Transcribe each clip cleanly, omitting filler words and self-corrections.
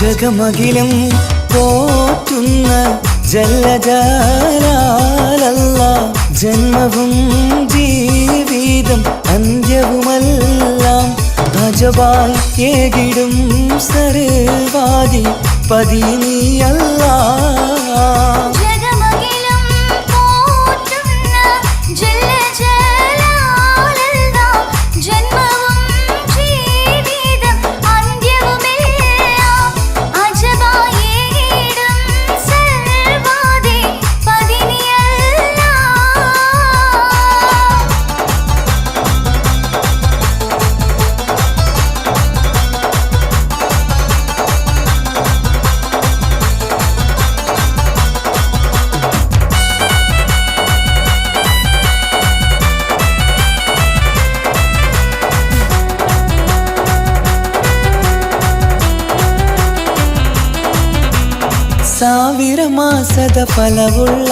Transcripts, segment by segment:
ജഗമകിലും പോറ്റുന്ന ജല്ലജലാലല്ല ജന്മവും ജീവിതം അന്ത്യവുമെല്ലാം അജബായി ഏകിടും സർവാദി പതിനിയല്ല ಸಾವಿರ ಮಾಸದ ಫಲವುಳ್ಳ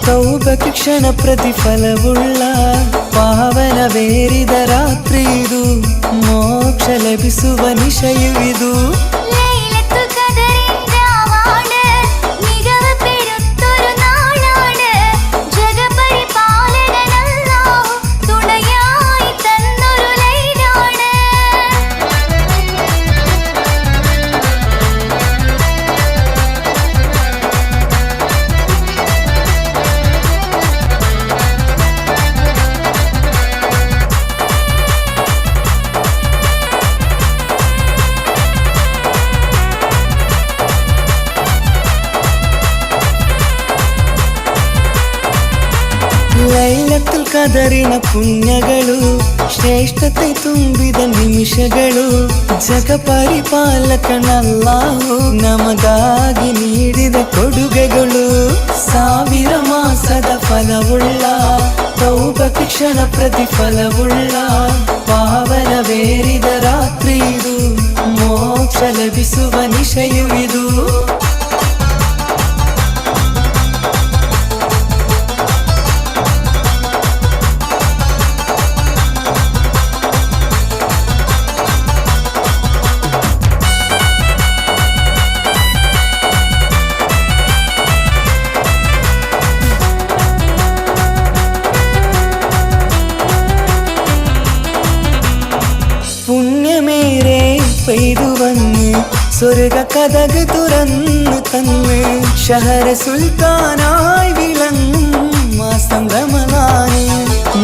ತೌಬಕ್ಕೆ ಕ್ಷಣ ಪ್ರತಿಫಲವುಳ್ಳ ಪಾವನವೇರಿದ ರಾತ್ರಿ ಇದು ಮೋಕ್ಷ ಲಭಿಸುವ ನಿಶಯವಿದು ಲೈಲത്തുൽ ഖദറിನ ಪುಣ್ಯಗಳು ಶ್ರೇಷ್ಠತೆ ತುಂಬಿದ ನಿಮಿಷಗಳು ಜಗ ಪರಿಪಾಲಕನಲ್ಲಾಹು ನಮಗಾಗಿ ನೀಡಿದ ಕೊಡುಗೆಗಳು ಸಾವಿರ ಮಾಸದ ಫಲವುಳ್ಳ ತೌಬಕ್ಕೆ ಕ್ಷಣ ಪ್ರತಿಫಲವುಳ್ಳ ಪಾವನವೇರಿದ ರಾತ್ರಿ ಇದು ಮೋಕ್ಷ ಲಭಿಸುವ ನಿಶಯವಿದು പുണ്യമേറെ പെയ്തു വന്ന് സ്വർഗ കഥക് തുറന്നു തന്ന് ഷഹർ സുൽത്താനായി വിളങ്ങും മാസം റമളാന്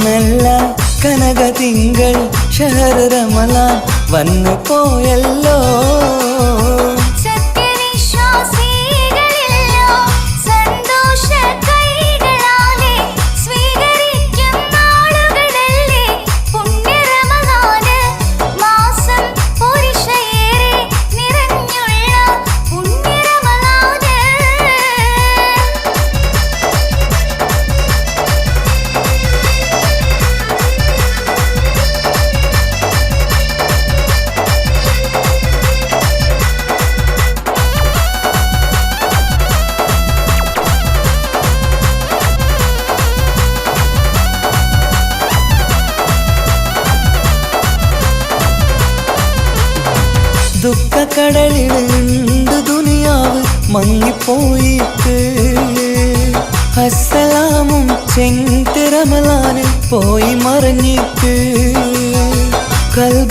നല്ല കനക തിങ്കൾ ഷഹർ റമളാൻ വന്നു പോയല്ലോ ദുഃഖക്കടലിലുണ്ട് ദുനിയാവ് മങ്ങിപ്പോയിട്ട് അസ്സലാമും ചെന്നിട്ട് റമളാന് പോയി മറഞ്ഞിട്ട് കൽബുലീമാനിന്ന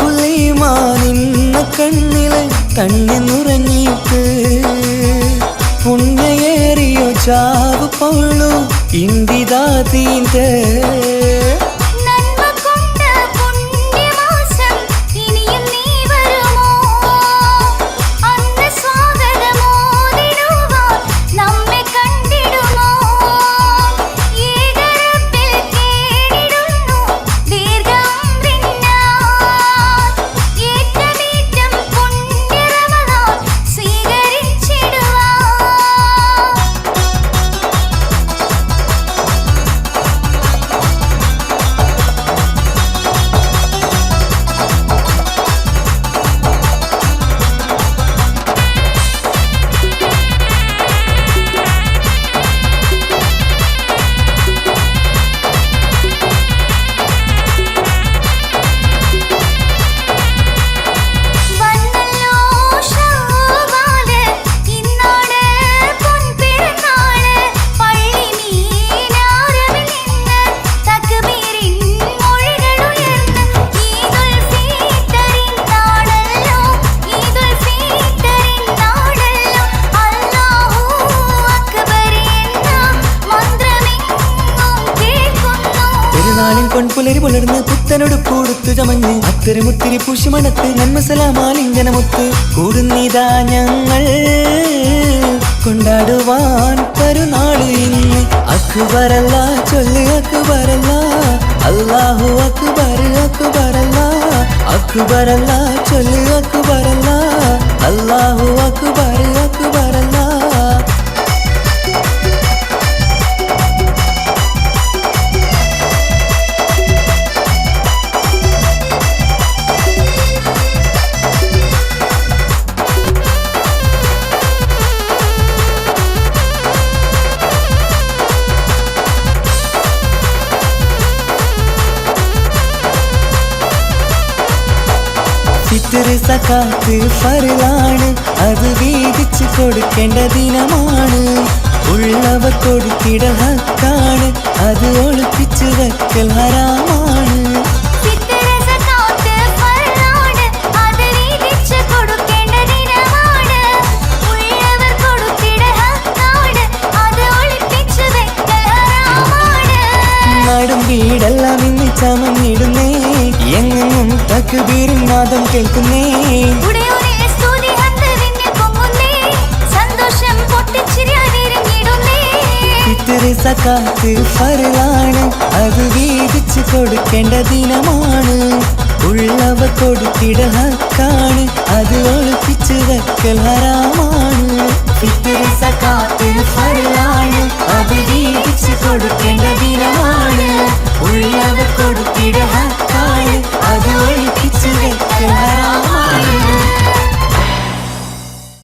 കണ്ണില് തണ്ണി നുറഞ്ഞിട്ട് പുണ്യേറിയോ ചാവ് പൗളു ഇന്ദിദാതീന്റെ പൊൻപുലരി പുലർന്ന് പുത്തനൊടുപ്പൂടുത്തു ചമഞ്ഞ് അത്തരമുത്തിരി പൂശുമണത്ത് നന്മസലാമാലിംഗനമൊത്ത് കൂടുന്നിതാ ഞങ്ങൾ കൊണ്ടാടുവാൻ പെരുന്നാള് ഇന്ന്. അക്ബറല്ല ചൊല്ല് അക്ബറല്ല, അല്ലാഹു അക്ബർ അക്ബറല്ല. അക്ബറല്ല ചൊല്ല് അക്ബറല്ല, അല്ലാഹു അക്ബർ അക്ബറല്ല. ഫിത്റ് സകാത്ത് ഫർളാണ്, അത് വീതിച്ചു കൊടുക്കേണ്ട ദിനമാണ്. ഉള്ളവർ കൊടുത്തിട ഹക്കാണ്, അത് ഒളിപ്പിച്ചു വെക്കൽ ഹറാമാണ്. നാടും വീടെല്ലാം ഇന്ന് ചമഞ്ഞിടുന്നേ, എങ്ങും തക്ബീറിൻ നാദം കേൾക്കുന്നേ. ഫിത്റ് സകാത്ത് ഫർളാണ്, അത് വീതിച്ചു കൊടുക്കേണ്ട ദിനമാണ്. ഉള്ളവർ കൊടുത്തിട ഹക്കാണ്, അത് ഒളിപ്പിച്ചു വെക്കൽ ഹറാമാണ്. ഫിത്റ് സകാത്ത് ഫർളാണ്, അത് വീതിച്ചു കൊടുക്കേണ്ട